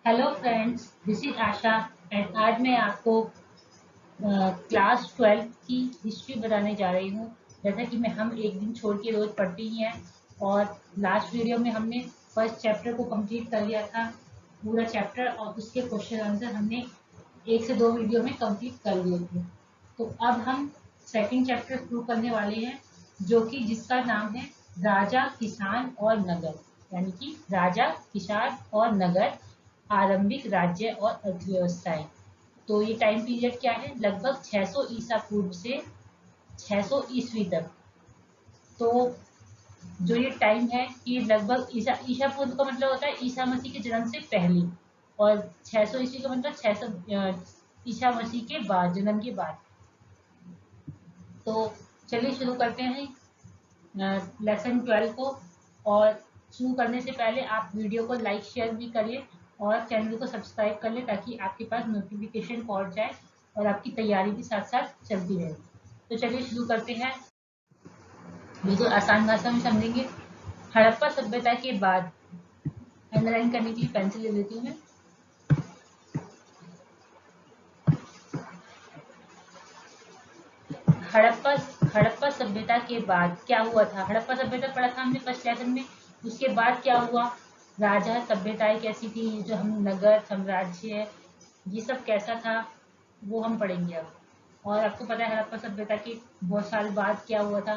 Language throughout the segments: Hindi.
Hello friends, this is Asha and आज मैं आपको क्लास 12 की हिस्ट्री बताने जा रही हूँ। जैसा कि मैं हम एक दिन छोड़ के रोज पढ़ते ही हैं और लास्ट वीडियो में हमने फर्स्ट चैप्टर को कंप्लीट कर लिया था, पूरा चैप्टर, और उसके क्वेश्चन आंसर हमने 1 से 2 वीडियो में कंप्लीट कर लिए थे। तो अब हम सेकंड चैप्टर शुरू करने वाले हैं, जो कि जिसका नाम है राजा, किसान और नगर। यानी कि राजा, किसान और नगर, आरंभिक राज्य और अर्थव्यवस्थाएं। तो ये टाइम पीरियड क्या है? लगभग 600 ईसा पूर्व से 600 ईस्वी तक। तो जो ये टाइम है कि लगभग ईसा ईसा पूर्व का मतलब होता है ईसा मसीह के जन्म से पहले, और 600 ईस्वी का मतलब 600 ईसा मसीह के बाद, जन्म के बाद। तो चलिए शुरू करते हैं लेसन 12 को। और शुरू करने से पहले आप वीडियो को लाइक शेयर भी करिए और चैनल को सब्सक्राइब कर लें, ताकि आपके पास नोटिफिकेशन पहुंच जाए और आपकी तैयारी भी साथ साथ चलती रहे। तो चलिए शुरू करते हैं, बिल्कुल आसान भाषा में समझेंगे। हड़प्पा सभ्यता के बाद, अंडरलाइन करने के लिए पेंसिल ले लेती हूँ मैं। हड़प्पा हड़प्पा सभ्यता के बाद क्या हुआ था? हड़प्पा सभ्यता पढ़ा था हमने फर्स्ट लेसन में। उसके बाद क्या हुआ? राजा सभ्यताएं कैसी थी, जो हम नगर साम्राज्य, ये सब कैसा था, वो हम पढ़ेंगे अब। और आपको पता है हड़प्पा सभ्यता के बहुत साल बाद क्या हुआ था?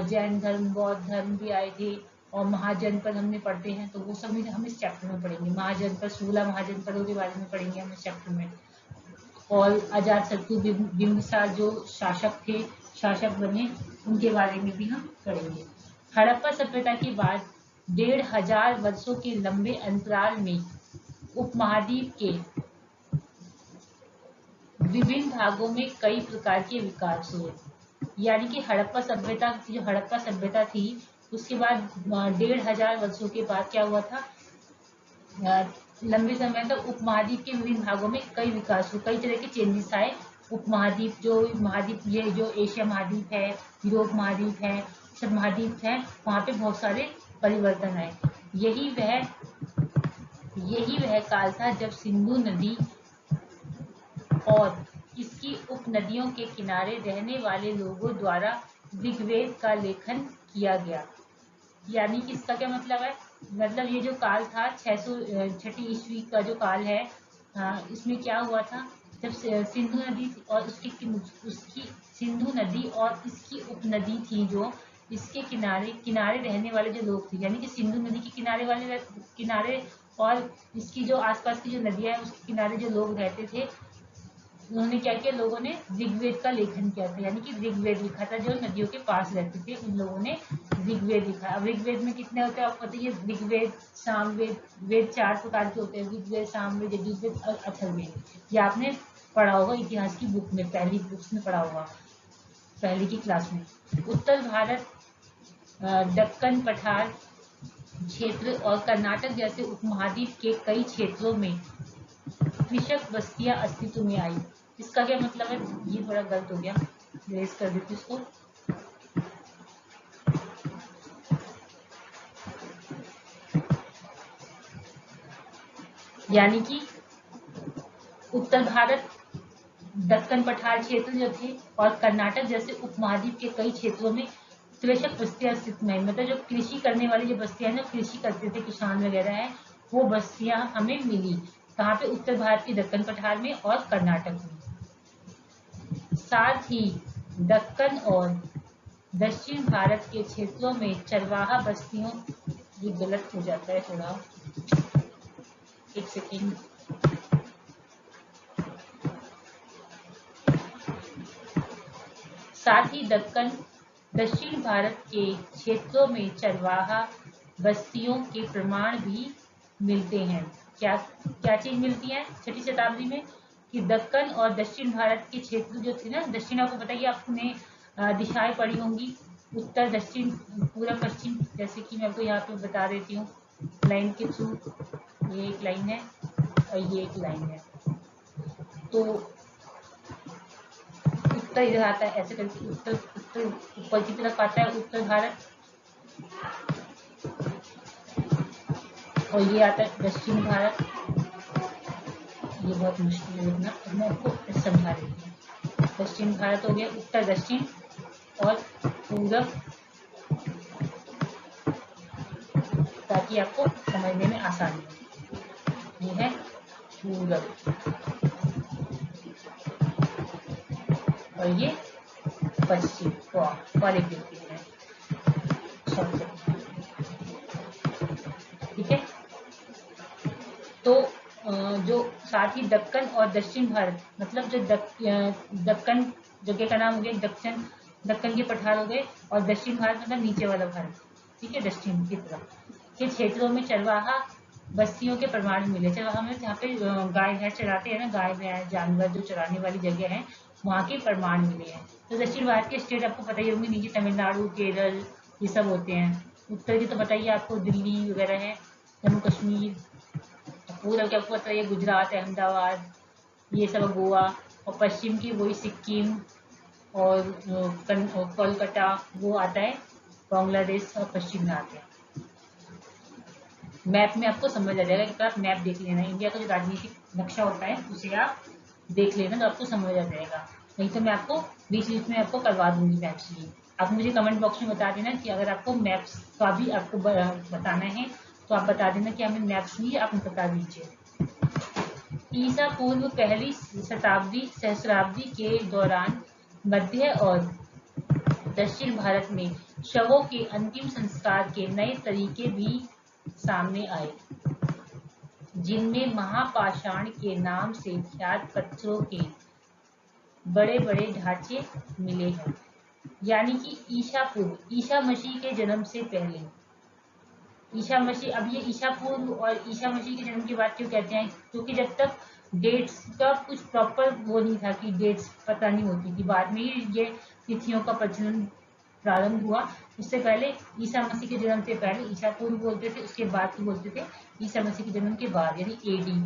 जैन धर्म, बौद्ध धर्म भी आए थे, और महाजनपद हमने पढ़ते हैं, तो वो सब हम इस चैप्टर में पढ़ेंगे। महाजनपद, 16 महाजनपदों के बारे में पढ़ेंगे हम इस चैप्टर में। और अजातशत्रु, बिंबिसार जो शासक बने, उनके बारे में भी हम पढ़ेंगे। हड़प्पा सभ्यता के बाद 1500 वर्षों के लंबे अंतराल में उपमहाद्वीप के विभिन्न भागों में कई प्रकार के विकास हुए। यानी कि हड़प्पा सभ्यता थी, उसके बाद 1500 वर्षों के बाद क्या हुआ था? लंबे समय तक उपमहाद्वीप के विभिन्न भागों में कई विकास हुए, कई तरह के चेंजेस आए। उपमहाद्वीप, जो महाद्वीप, ये जो एशिया महाद्वीप है, यूरोप महाद्वीप है, सब महाद्वीप है, वहाँ पे बहुत सारे परिवर्तन आए। यही वह काल था जब सिंधु नदी और इसकी उपनदियों के किनारे रहने वाले लोगों द्वारा ऋग्वेद का लेखन किया गया। यानी कि इसका क्या मतलब है? मतलब ये जो काल था, 600 ईस्वी का जो काल है, इसमें क्या हुआ था? जब सिंधु नदी और उसकी सिंधु नदी और इसकी उपनदी थी, जो इसके किनारे किनारे रहने वाले जो लोग थे, यानी कि सिंधु नदी के किनारे और इसकी जो आसपास की जो नदियां है, उसके किनारे जो लोग रहते थे, उन्होंने क्या किया? लोगों ने ऋग्वेद का लेखन किया था, यानी कि ऋग्वेद लिखा था। जो नदियों के पास रहते थे, उन लोगों ने ऋग्वेद लिखा। अब ऋग्वेद में कितने होते हैं आपको पता है? ऋग्वेद, सामवेद, वेद 4 प्रकार के होते हैं: ऋग्वेद, सामवेद, यजुर्वेद और अथर्ववेद। ये आपने पढ़ा होगा इतिहास की बुक में, पहली बुक्स में पढ़ा होगा, पहली की क्लास में। उत्तर भारत, दक्कन पठार क्षेत्र और कर्नाटक जैसे उपमहाद्वीप के कई क्षेत्रों में कृषक बस्तियां अस्तित्व में आई। इसका क्या मतलब है? ये थोड़ा गलत हो गया, रेस कर देती इसको। यानी कि उत्तर भारत, दक्कन पठार क्षेत्र जो थे, और कर्नाटक जैसे उपमहाद्वीप के कई क्षेत्रों में कृषक बस्तियां अस्तित्व में, मतलब जो कृषि करने वाली जो बस्तियां हैं, जो कृषि करते थे, किसान वगैरह है, वो बस्तियां हमें मिली। कहाँ पे? उत्तर भारत के दक्कन पठार में और कर्नाटक में। साथ ही दक्कन और दक्षिण भारत के क्षेत्रों में चरवाहा बस्तियों, ये गलत हो जाता है थोड़ा, एक सेकेंड। साथ ही दक्षिण भारत के क्षेत्रों में चरवाहा बस्तियों के प्रमाण भी मिलते हैं। क्या क्या चीज मिलती है 6वीं शताब्दी में? कि दक्कन और दक्षिण भारत के क्षेत्र जो थे ना, दक्षिण आपको बताइए, आपने दिशाएं पढ़ी होंगी, उत्तर, दक्षिण, पूर्व, पश्चिम। जैसे कि मैं आपको यहाँ पे बता देती हूँ लाइन के थ्रू। ये एक लाइन है और ये एक लाइन है। तो उत्तर इधर आता है, ऐसे करके उत्तर उत्तर ऊपर की तरफ आता है उत्तर भारत, और ये आता है दक्षिण भारत। ये बहुत मुश्किल है लिखना, अब मैं आपको समझा देती हूँ। दक्षिण भारत हो गया, उत्तर दक्षिण और पूरब, ताकि आपको समझने में आसानी हो। ये है पूरब और ये पश्चिम क्वालिटी है, ठीक है। तो जो साथ ही दक्कन और दक्षिण भारत, मतलब जो दक्कन जगह का नाम हो गया, दक्कन के पठार हो गए, और दक्षिण भारत मतलब नीचे वाला भारत, ठीक है, दक्षिण की तरफ के क्षेत्रों में चरवाहा बस्तियों के प्रमाण मिले। चरवाहा में जहाँ पे गाय भैंस चराते हैं ना, गाय भैंस जानवर जो चराने वाली जगह है, वहाँ के प्रमाण मिले हैं। तो दक्षिण भारत के स्टेट आपको पता ही होंगे, नीचे तमिलनाडु, केरल, ये सब होते हैं। उत्तर की तो बताइए आपको, दिल्ली वगैरह है, जम्मू कश्मीर। पूरब के आपको पता है गुजरात, अहमदाबाद, ये सब गोवा। और पश्चिम की वही सिक्किम और कोलकाता, वो आता है बांग्लादेश और पश्चिम में आते हैं। मैप में आपको समझ आ जाएगा, एक बार मैप देख लेना, इंडिया का जो राजनीतिक नक्शा होता है उसे आप देख लेना तो आपको समझ आ जाएगा। नहीं तो मैं आपको बीच बीच में आपको करवा दूंगी मैप से। आप मुझे कमेंट बॉक्स में बता देना कि अगर आपको मैप्स का भी आपको बताना है तो आप बता देना कि हमें मैप्स नहीं, आप बता दीजिए। ईसा पूर्व पहली शताब्दी सहस्राब्दी के दौरान मध्य और दक्षिण भारत में शवों के अंतिम संस्कार के नए तरीके भी सामने आए, जिनमें महापाषाण के नाम से ख्यात पत्थरों के बड़े बड़े ढांचे मिले हैं। यानी कि ईसा पूर्व, ईसा मसीह के जन्म से पहले, ईसा मसीह, अब ये ईसा पूर्व और ईसा मसीह के जन्म की बात क्यों कहते हैं, क्योंकि जब तक डेट्स का कुछ प्रॉपर वो नहीं था कि डेट्स पता नहीं होती थी, बाद में ही ये तिथियों का प्रचलन प्रारंभ हुआ। उससे पहले ईसा मसीह के जन्म से पहले ईसा पूर्व बोलते थे, उसके बाद की बोलते थे ईसा मसीह के जन्म के बाद, यानी एडी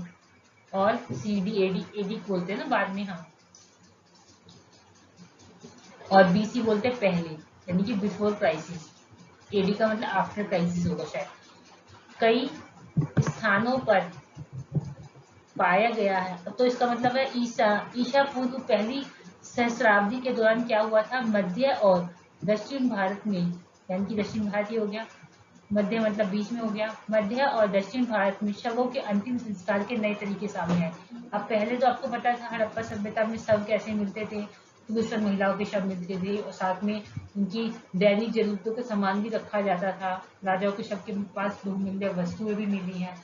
और सीडी, एडी बोलते हैं ना बाद में हम, और बीसी बोलते हैं पहले, यानी कि बिफोर क्राइसिस। एडी का मतलब आफ्टर क्राइसिस होगा शायद। कई स्थानों पर पाया गया है, तो इसका मतलब है ईसा पूर्व पहली सहस्राब्दी के दौरान क्या हुआ था, मध्य और दक्षिण भारत में, यानी कि दक्षिण भारत ही हो गया, मध्य मतलब बीच में हो गया, मध्य और दक्षिण भारत में शवों के अंतिम संस्कार के नए तरीके सामने आए। अब पहले तो आपको पता था हड़प्पा सभ्यता में शव कैसे मिलते थे, पुरुष और महिलाओं के शव मिलते थे और साथ में उनकी दैनिक जरूरतों का सामान भी रखा जाता था। राजाओं के शव के पास बहुमूल्य वस्तुएं भी मिली हैं।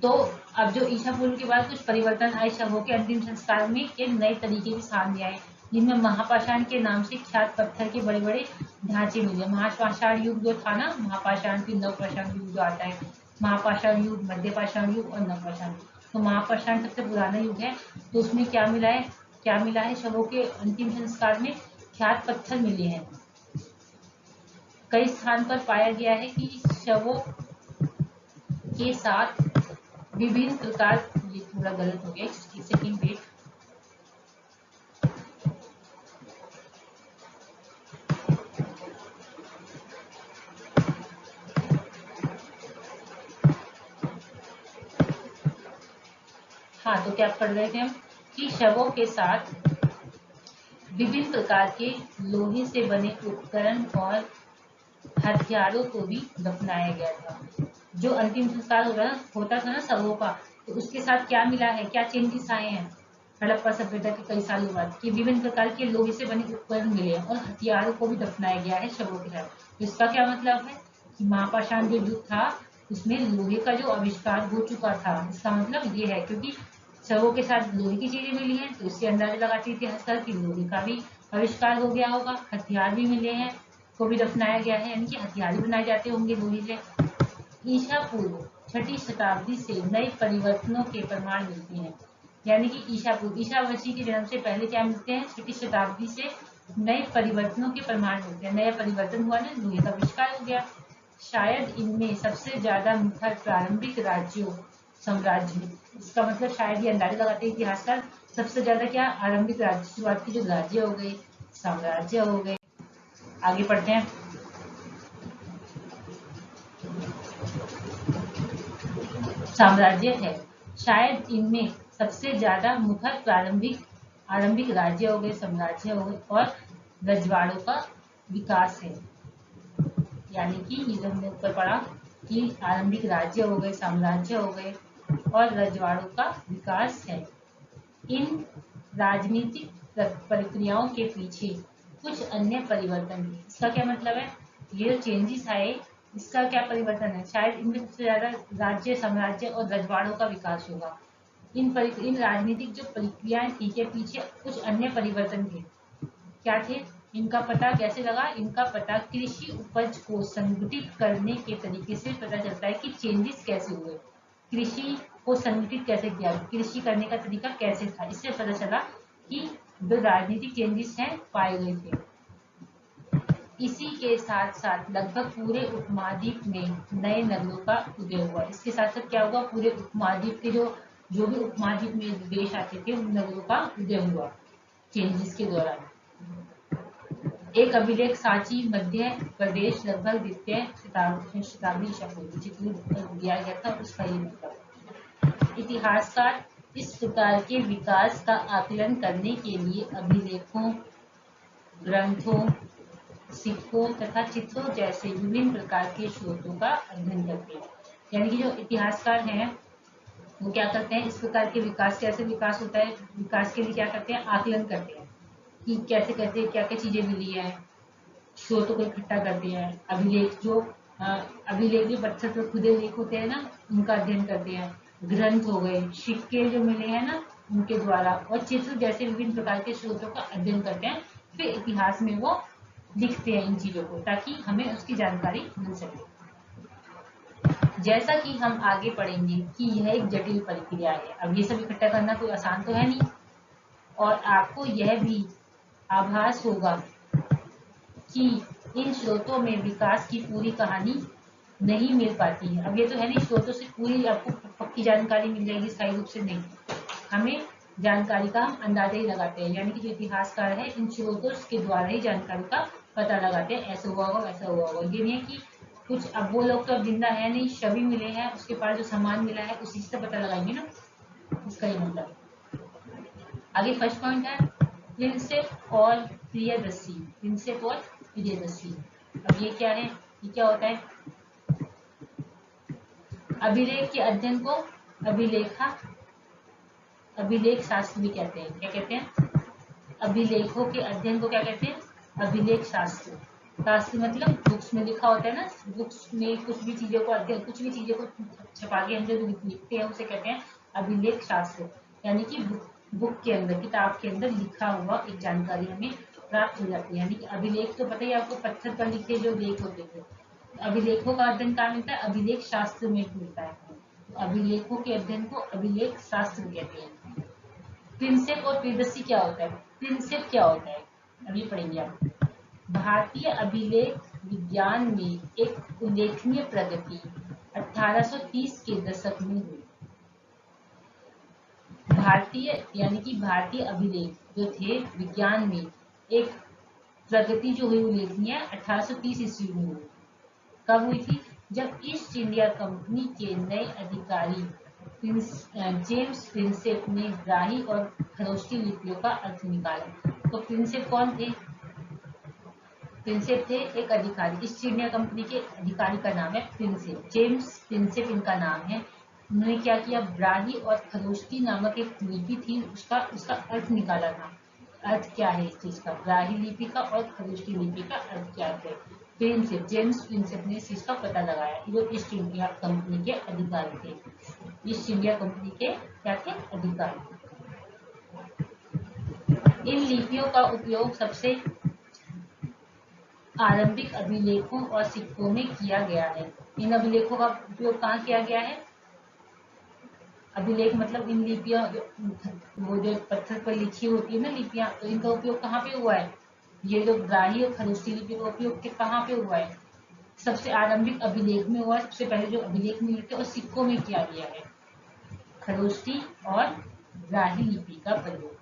तो अब जो ईसा पूर्व के बाद कुछ परिवर्तन आए शवों के अंतिम संस्कार में, एक नए तरीके भी सामने आए, जिनमें महापाषाण के नाम से ख्यात पत्थर के बड़े बड़े ढांचे मिले। महापाषाण युग जो था ना, महापाषाण फिर नवपाषाण युग जो आता है, महापाषाण युग, मध्यपाषाण युग और नवपाषाण युग। तो महापाषाण सबसे पुराना युग है, तो उसमें क्या मिला है शवों के अंतिम संस्कार में ख्यात पत्थर मिले हैं। कई स्थान पर पाया गया है कि शवों के साथ विभिन्न प्रकार, ये थोड़ा गलत हो गया, एक सेकंड वेट, हाँ, तो क्या पढ़ रहे थे हम कि शवों के साथ विभिन्न प्रकार के लोहे से बने उपकरण और हथियारों को भी दफनाया गया था। जो अंतिम संस्कार होता था ना शवों का, तो उसके साथ क्या मिला है, क्या चेंजेस आए हैं हड़प्पा सभ्यता के कई सालों बाद, कि विभिन्न प्रकार के लोहे से बने उपकरण मिले और हथियारों को भी दफनाया गया है शवों के साथ। तो इसका क्या मतलब है कि महापाषाण जो युग था उसमें लोहे का जो आविष्कार हो चुका था। इसका मतलब ये है, क्योंकि शवों के साथ लोहे की चीजें मिली हैं तो इससे अंदाजा लगाते इतिहासकार कि लोहे का भी आविष्कार हो गया होगा, हथियार भी मिले हैं, को भी दफनाया गया है, यानी कि हथियार भी बनाए जाते होंगे लोहे से। ईसा पूर्व छठी शताब्दी से नए परिवर्तनों के प्रमाण मिलते हैं, यानी कि ईसा पूर्व, ईसा मसीह के जन्म से पहले क्या मिलते हैं, छठी शताब्दी से नए परिवर्तनों के प्रमाण मिलते हैं। नया परिवर्तन हुआ ना, लोहे का आविष्कार हो गया। शायद इनमें सबसे ज्यादा मुखर प्रारंभिक राज्यों साम्राज्य, इसका मतलब शायद ये अंदाजा लगाते हैं इतिहासकार, सबसे ज्यादा क्या आरंभिक राज्य, शुरुआत के जो राज्य हो गए, साम्राज्य हो गए। आगे पढ़ते हैं। साम्राज्य है शायद इनमें सबसे ज्यादा मुखर आरंभिक राज्य हो गए, साम्राज्य हो गए और रजवाड़ों का विकास है। यानी कि ये जो हमने ऊपर पढ़ा कि आरंभिक राज्य हो गए, साम्राज्य हो गए और रजवाड़ों का विकास है। इन राजनीतिक प्रक्रियाओं के पीछे कुछ अन्य परिवर्तन है। इसका क्या मतलब है? ये जो चेंजेस आए इसका क्या परिवर्तन है? शायद इनमें सबसे ज्यादा राज्य, साम्राज्य और रजवाड़ों का विकास होगा। इन राजनीतिक जो प्रक्रियाएं थी के पीछे कुछ अन्य परिवर्तन थे। क्या थे? इनका पता कैसे लगा? इनका पता कृषि उपज को संगठित करने के तरीके से पता चलता है कि चेंजेस कैसे हुए। कृषि को संगठित कैसे किया, कृषि करने का तरीका कैसे था, इससे पता चला कि जो राजनीतिक चेंजेस हैं पाए गए थे। इसी के साथ साथ लगभग पूरे उपमहाद्वीप में नए नगरों का उदय हुआ। इसके साथ साथ क्या हुआ? पूरे उपमहाद्वीप के जो भी उपमहाद्वीप में देश आते थे उन नगरों का उदय हुआ चेंजेस के दौरान। एक अभिलेख सांची मध्य प्रदेश लगभग द्वितीय शताब्दी ईसा पूर्व दिया गया था, उसका ये मतलब। इतिहासकार इस प्रकार के विकास का आकलन करने के लिए अभिलेखों, ग्रंथों, सिक्कों तथा चित्रों जैसे विभिन्न प्रकार के स्रोतों का अध्ययन करते हैं। यानी कि जो इतिहासकार हैं वो क्या करते हैं? इस प्रकार के विकास, कैसे विकास होता है, विकास के लिए क्या करते हैं? आकलन करते हैं कि कैसे कैसे क्या क्या चीजें मिली है, स्रोतों को इकट्ठा करते हैं। अभिलेख जो अभिलेख जो पत्थर पर खुदे लेख होते हैं ना, उनका अध्ययन करते हैं। ग्रंथ हो गए, सिक्के जो मिले हैं ना उनके द्वारा, और चित्र जैसे विभिन्न प्रकार के स्रोतों का अध्ययन करते हैं। फिर इतिहास में वो लिखते हैं इन चीजों को, ताकि हमें उसकी जानकारी मिल सके। जैसा कि हम आगे पढ़ेंगे कि यह एक जटिल प्रक्रिया है। अब ये सब इकट्ठा करना कोई आसान तो है नहीं, और आपको यह भी आभास होगा कि इन स्रोतों में विकास की पूरी कहानी नहीं मिल पाती है। अब ये तो है नहीं स्रोतों से पूरी आपको पक्की जानकारी मिल जाएगी, सही रूप से नहीं। हमें जानकारी का हम अंदाजा ही लगाते हैं, यानी कि जो इतिहासकार है इन स्रोतों के द्वारा ही जानकारी का पता लगाते हैं। ऐसा हुआ होगा, वैसा हुआ होगा। ये नहीं है कि कुछ, अब वो लोग तो अब जिंदा है नहीं, छवि मिले हैं, उसके पास जो सामान मिला है उसी से पता लगाएंगे ना, इसका ये मतलब। आगे फर्स्ट पॉइंट है प्रिंसेप और प्रियदर्शी। प्रिंसेप और प्रियदर्शी, अब ये क्या है? ये क्या होता है? अभिलेख के अध्ययन को अभिलेख शास्त्र भी कहते हैं। क्या कहते हैं? अभिलेखों के अध्ययन को क्या कहते हैं? अभिलेख शास्त्र। शास्त्र मतलब बुक्स में लिखा होता है ना, बुक्स में कुछ भी चीजों को अध्ययन, कुछ भी चीजों को छपा के हम जो लिखते हैं उसे कहते हैं अभिलेख शास्त्र। यानी कि बुक के अंदर, किताब के अंदर लिखा हुआ एक जानकारी हमें प्राप्त हो जाती है। यानी कि अभिलेख तो पता ही आपको, पत्थर पर लिखे जो लेख होते थे। अभिलेखों का अध्ययन कहाँ मिलता है? अभिलेख शास्त्र में मिलता है। तो अभिलेखों के अध्ययन को अभिलेख शास्त्र कहते हैं। प्रिंसेप और प्रियदर्शी क्या होता है? प्रिंसेप क्या होता है अभी पढ़ेंगे आप। भारतीय अभिलेख विज्ञान में एक उल्लेखनीय प्रगति 1830 के दशक में हुई। भारतीय अभिलेख जो थे विज्ञान में एक प्रगति जो हुई उल्लेखनीय 1830 ईस्वी में हुई। कब हुई थी? जब ईस्ट इंडिया कंपनी के नए अधिकारी जेम्स प्रिंसेप ने ब्राही और खरोष्टी लिपियों का अर्थ निकाला। तो प्रिंसेप कौन थे? प्रिंसेप थे एक अधिकारी, ईस्ट इंडिया कंपनी के अधिकारी का नाम है प्रिंसेप, जेम्स प्रिंसेप इनका नाम है। उन्होंने क्या किया? ब्राही और खरोष्टी नामक एक लिपि थी, उसका अर्थ निकाला था। अर्थ क्या है इस चीज का? ब्राही लिपि का और खरोष्टी लिपि का अर्थ क्या है? प्रिंसेप, जेम्स प्रिंसेप ने इस चीज का पता लगाया। जो ईस्ट इंडिया कंपनी के अधिकारी थे, ईस्ट इंडिया कंपनी के क्या थे? अधिकारी। इन लिपियों का उपयोग सबसे आरंभिक अभिलेखों और सिक्कों में किया गया है। इन अभिलेखों का उपयोग कहाँ किया गया है? अभिलेख मतलब इन लिपियां, वो जो पत्थर पर लिखी होती है ना लिपियां, तो इनका उपयोग कहाँ पे हुआ है? ये जो ब्राही और खरोष्टी लिपि का उपयोग कहाँ पे हुआ है? सबसे आरंभिक अभिलेख में हुआ। सबसे पहले जो अभिलेख में लिखे और सिक्कों में किया गया है, खरोष्टी और ब्राही लिपि का प्रयोग।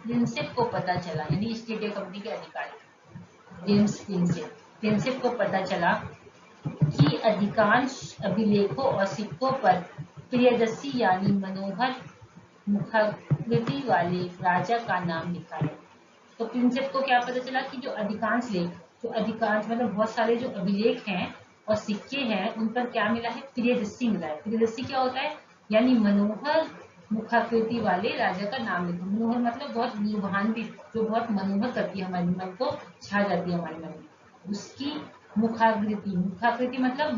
प्रिंसेप को पता चला, यानी ईस्ट इंडिया कंपनी के अधिकारी जेम्स प्रिंसेप को पता चला कि अधिकांश अभिलेखों और सिक्कों पर प्रियदर्शी यानी मनोहर मुखाकृति वाले राजा का नाम लिखा है। तो प्रिंसेप को क्या पता चला कि जो अधिकांश मतलब बहुत सारे जो अभिलेख हैं और सिक्के हैं उन पर क्या मिला है, प्रियदर्शी मिला है। प्रियदर्शी क्या होता है, यानी मनोहर मुखाकृति वाले राजा का नाम लिखा। मनोहर मतलब बहुत लुभान्वित, जो बहुत मनोहर करती है, हमारे मन को छा जाती है हमारे मन में, उसकी मुखाकृति मतलब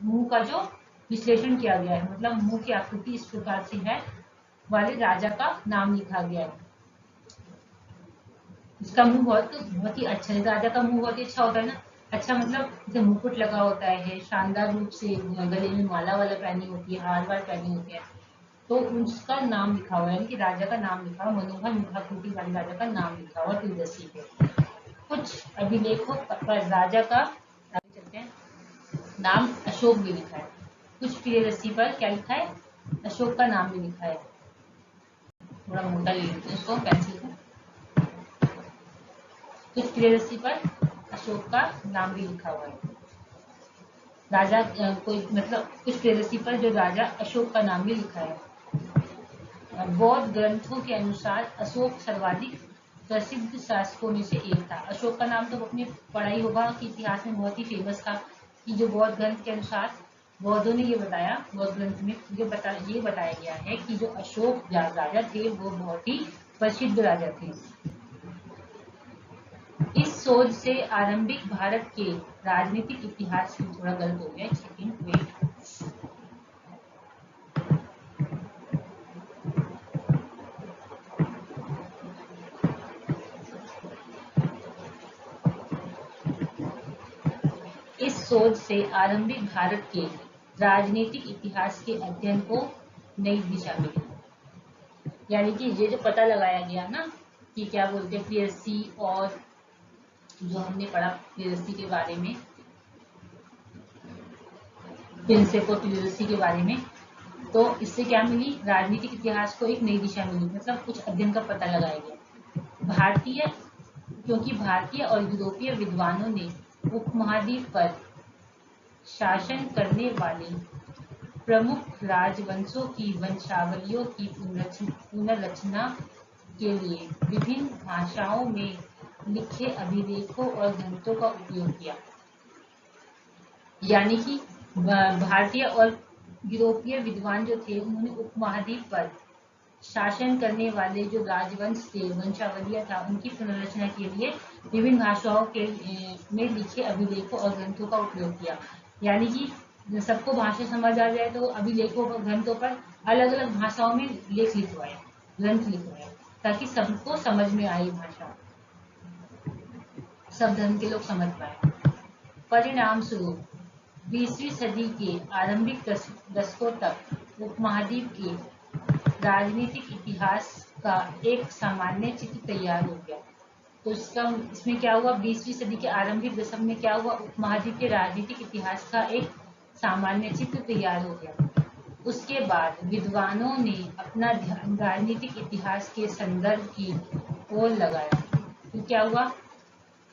मुंह का जो विश्लेषण किया गया है, मतलब मुंह की आकृति इस प्रकार से है वाले राजा का नाम लिखा गया है। इसका मुंह बहुत ही अच्छा है, राजा का मुंह बहुत ही अच्छा होता है ना। अच्छा मतलब जैसे मुकुट लगा होता है, शानदार रूप से गले में माला वाला पहनी होती है, हार वार पहनी होती है, तो उसका नाम लिखा हुआ है, यानी कि राजा का नाम लिखा हुआ, मनोहर मुखाकृति वाले राजा का नाम लिखा हुआ प्रियदर्शी पे। कुछ अभिलेखों पर राजा का, आगे चलते हैं, नाम अशोक भी लिखा है। कुछ प्रियदर्शी पर क्या लिखा है, अशोक का नाम भी लिखा है। थोड़ा मोटा ले लेते हैं इसको पेंसिल को। कुछ प्रियदर्शी पर अशोक का नाम भी लिखा हुआ है। राजा कोई मतलब कुछ प्रियदर्शी पर जो राजा अशोक का नाम भी लिखा है। बौद्ध ग्रंथों के अनुसार अशोक सर्वाधिक प्रसिद्ध शासकों में से एक था। अशोक का नाम तो अपने पढ़ा ही होगा कि इतिहास में बहुत ही फेमस था, कि जो बौद्ध ग्रंथ के अनुसार बौद्धों ने ये बताया, बौद्ध ग्रंथ में ये बताया गया है कि जो अशोक राजा थे वो बहुत ही प्रसिद्ध राजा थे। इस शोध से आरंभिक भारत के राजनीतिक इतिहास में, थोड़ा गलत हो गया, सेकंड वेट, इस शोध से आरंभिक भारत के राजनीतिक इतिहास के अध्ययन को नई दिशा मिली। यानी कि ये जो पता लगाया गया ना कि क्या बोलते हैं प्रियदर्शी, और जो हमने पढ़ा प्रियदर्शी के बारे में, प्रिंसेप और प्रियदर्शी के बारे में, तो इससे क्या मिली, राजनीतिक इतिहास को एक नई दिशा मिली, मतलब कुछ अध्ययन का पता लगाया गया। क्योंकि भारतीय और यूरोपीय विद्वानों ने उपमहाद्वीप पर शासन करने वाले प्रमुख राजवंशों की वंशावलियों की पुनर्रचना के लिए विभिन्न भाषाओं में लिखे अभिलेखों और ग्रंथों का उपयोग किया। यानी कि भारतीय और यूरोपीय विद्वान जो थे उन्होंने उपमहाद्वीप पर शासन करने वाले जो राजवंश थे, वंशावलियां था, उनकी पुनर्रचना के लिए विभिन्न भाषाओं के में लिखे अभिलेखों और ग्रंथों का उपयोग किया। यानी कि सबको भाषा समझ आ जाए तो अभिलेखों और ग्रंथों पर अलग अलग भाषाओं में लेख लिखवाए, ग्रंथ लिखवाए, ताकि सबको समझ में आए भाषा, सब धर्म के लोग समझ पाए। परिणाम स्वरूप 20वीं सदी के आरंभिक दशकों तक उपमहाद्वीप के राजनीतिक इतिहास का एक सामान्य चित्र तैयार हो गया। तो इसमें क्या हुआ, 20वीं सदी के आरंभिक दशक में क्या हुआ, उपमहाद्वीप के राजनीतिक इतिहास का एक सामान्य चित्र तैयार हो गया। उसके बाद विद्वानों ने अपना ध्यान राजनीतिक इतिहास के संदर्भ की ओर लगाया। तो क्या हुआ,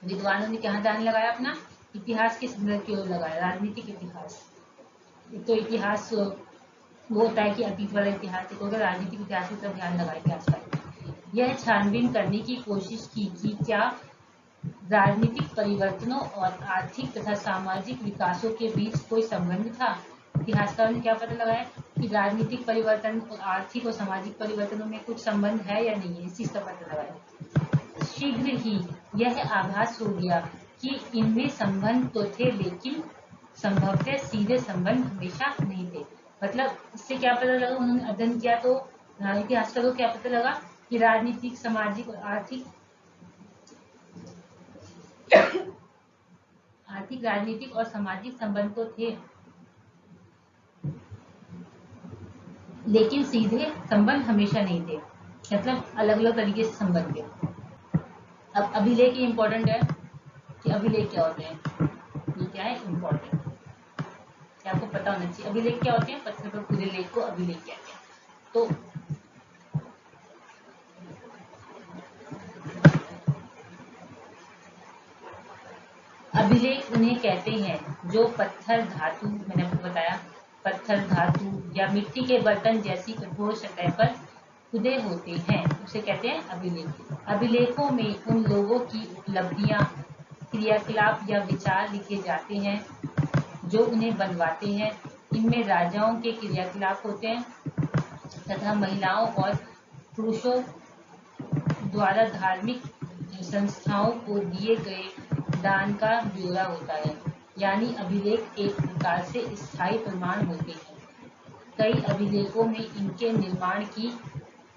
विद्वानों ने कहाँ ध्यान लगाया, अपना इतिहास के संदर्भ की ओर लगाया, राजनीतिक इतिहास। तो इतिहास वो होता है कि अतीत वाला इतिहास, एक होगा राजनीतिक इतिहास की तरफ ध्यान लगाया इतिहास का। यह छानबीन करने की कोशिश की कि क्या राजनीतिक परिवर्तनों और आर्थिक तथा सामाजिक विकासों के बीच कोई संबंध था। इतिहासकारों ने क्या पता लगाया कि राजनीतिक परिवर्तन और आर्थिक और सामाजिक परिवर्तनों में कुछ संबंध है या नहीं है, इस चीज का पता लगाया। शीघ्र ही यह आभास हो गया कि इनमें संबंध तो थे, लेकिन संभवतः सीधे संबंध हमेशा नहीं थे। मतलब इससे क्या पता लगा, उन्होंने अध्ययन किया तो इतिहासकारों को क्या पता लगा कि राजनीतिक, सामाजिक और आर्थिक राजनीतिक और सामाजिक संबंध तो थे, लेकिन सीधे संबंध हमेशा नहीं थे, मतलब अलग अलग तरीके से संबंध थे। अब अभिलेख ये इंपॉर्टेंट है कि अभिलेख क्या होते हैं, ये क्या है इंपॉर्टेंट, आपको पता होना चाहिए। अभिलेख क्या होते हैं, पत्थर पर खुदे लेख को अभिलेख कहते हैं। तो अभिलेख उन्हें कहते हैं जो पत्थर, धातु, मैंने आपको बताया पत्थर, धातु या मिट्टी के बर्तन जैसी कठोर सतह पर खुदे होते हैं, उसे कहते हैं अभिलेख। अभिलेखों में उन लोगों की उपलब्धियां, क्रियाकलाप या विचार लिखे जाते हैं जो उन्हें बनवाते हैं। इनमें राजाओं के क्रियाकलाप होते हैं तथा महिलाओं और पुरुषों द्वारा धार्मिक संस्थाओं को दिए गए दान का ब्यौरा होता है। यानी अभिलेख एक प्रकार से स्थायी प्रमाण होते हैं। कई अभिलेखों में इनके निर्माण की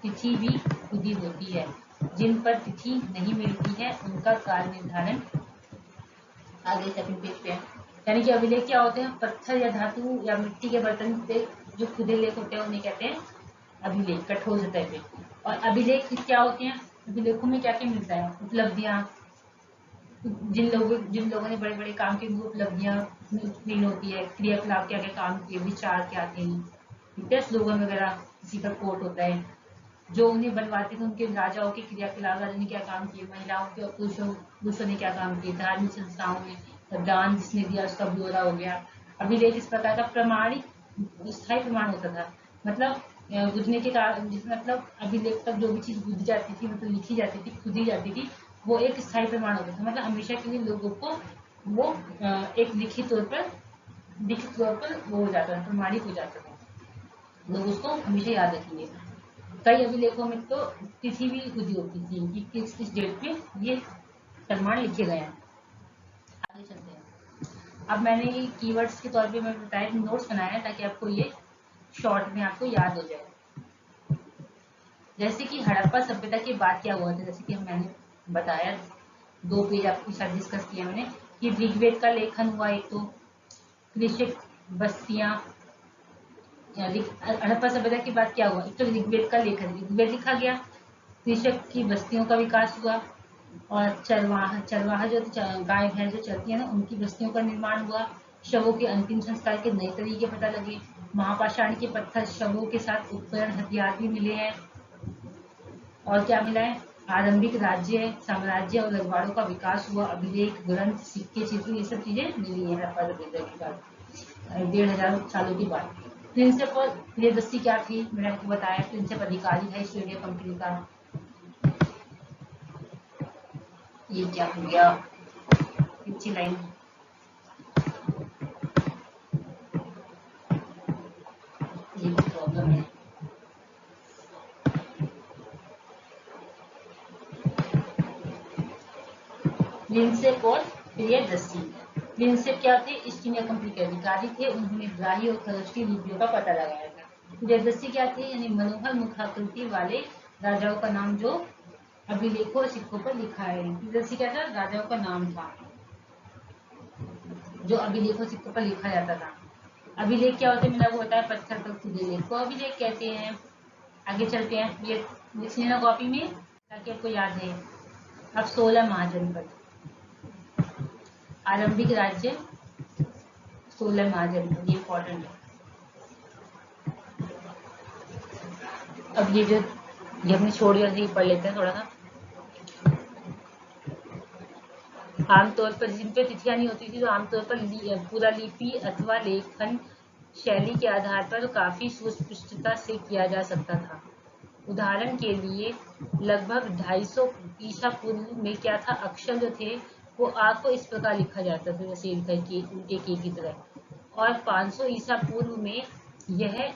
तिथि भी खुदी होती है। जिन पर तिथि नहीं मिलती है उनका काल निर्धारण आगे सेकंड पेज पे है। यानी कि अभिलेख क्या होते हैं? पत्थर या धातु या मिट्टी के बर्तन पे जो खुदे लेख होते हैं उन्हें कहते हैं अभिलेख, कठोर सतह पे। और अभिलेख क्या होते हैं? अभिलेखों में क्या क्या मिलता है? उपलब्धियां, जिन लोगों ने बड़े बड़े काम किए, उपलब्धियां मिल होती है, क्रियाकलाप क्या क्या काम किए, विचार क्या थे, ठीक है, स्लोगन वगैरह, किसी का कोट होता है, जो उन्हें बनवाते थे उनके राजाओं के क्रियाकलाप, राजा ने क्या काम किए, महिलाओं के और पुरुषों ने क्या काम किए, धार्मिक संस्थाओं में दान जिसने दिया उसका ब्यौरा हो गया। अभिलेख इस प्रकार का प्रमाणिक स्थायी प्रमाण होता था। मतलब बुझने के कारण, मतलब अभिलेख तक जो भी चीज बुझ जाती थी, मतलब लिखी जाती थी, खुदी जाती थी, वो एक स्थायी प्रमाण होता था। मतलब हमेशा के लिए लोगों को वो एक लिखित तौर पर वो हो जाता था, प्रमाणित हो जाता था, लोग उसको हमेशा याद रखेंगे। कई अभिलेखों में तो तिथि भी खुदी होती थी कि किस डेट पे ये प्रमाण लिखे गए हैं। आगे चलते हैं। अब मैंने ये कीवर्ड्स के तौर पे मैं बताया, नोट्स बनाया है ताकि आपको ये शॉर्ट में आपको याद हो जाए। जैसे कि हड़प्पा सभ्यता के बाद क्या हुआ था, जैसे कि मैंने बताया 2 पेज आपके साथ डिस्कस किया मैंने कि ऋग्वेद का लेखन हुआ। एक तो कृषक बस्तियां, हड़प्पा सभ्यता के बाद क्या हुआ, एक तो ऋग्वेद का लेखन, ऋग्वेद लिखा गया, कृषक की बस्तियों का विकास हुआ और चरवाहा जो गाय भैंस जो चलती है ना, उनकी बस्तियों का निर्माण हुआ। शवों के अंतिम संस्कार के नए तरीके पता लगे। महापाषाण के पत्थर, शवों के साथ उपकरण, हथियार भी मिले हैं। और क्या मिला है? आरंभिक राज्य, साम्राज्य और रजवाड़ों का विकास हुआ। अभिलेख, ग्रंथ, सिक्के, चित्र, ये सब चीजें मिली है हड़प्पा सभ्यता के बाद, 1500 सालों के बाद। प्रिंसिपल प्रियदर्शी क्या थी, मैंने आपको बताया, प्रिंसिपल अधिकारी था ईस्ट इंडिया कंपनी का। ये क्या हो गया, अच्छी लाइन, ये भी प्रॉब्लम है। प्रिंसिप और प्रियदर्शी, प्रिंसिप क्या थे? ईस्ट इंडिया कंपनी के अधिकारी थे, उन्होंने ब्राही और खरोच की लिपियों का पता लगाया था। प्रियदर्शी क्या थे? यानी मनोहर मुखाकृति वाले राजाओं का नाम जो अभिलेखों और सिक्कों पर लिखा है। प्रियदर्शी क्या था? राजाओं का नाम था जो अभिलेखों सिक्कों पर लिखा जाता था। अभिलेख क्या होते हैं, मैंने आपको बताया, पत्थर पर खुदे लेख को अभिलेख कहते हैं। आगे चलते हैं, ये लिख लेना कॉपी में ताकि आपको याद है। अब 16 महाजनपद, आरंभिक राज्य 16 महाजनपद, ये इंपॉर्टेंट है। अब ये जो ये हमने छोड़ दिया, ये पढ़ लेते हैं थोड़ा सा। आमतौर पर जिन पे तिथियां नहीं होती थी तो आमतौर पर पूरा लिपि अथवा लेखन शैली के आधार पर काफी सुस्पष्टता से किया जा सकता था। उदाहरण के लिए लगभग 250 ईसा पूर्व में क्या था, अक्षर जो थे वो आ को इस प्रकार लिखा जाता था, जैसे उल्टे के की तरह, और 500 ईसा पूर्व में यह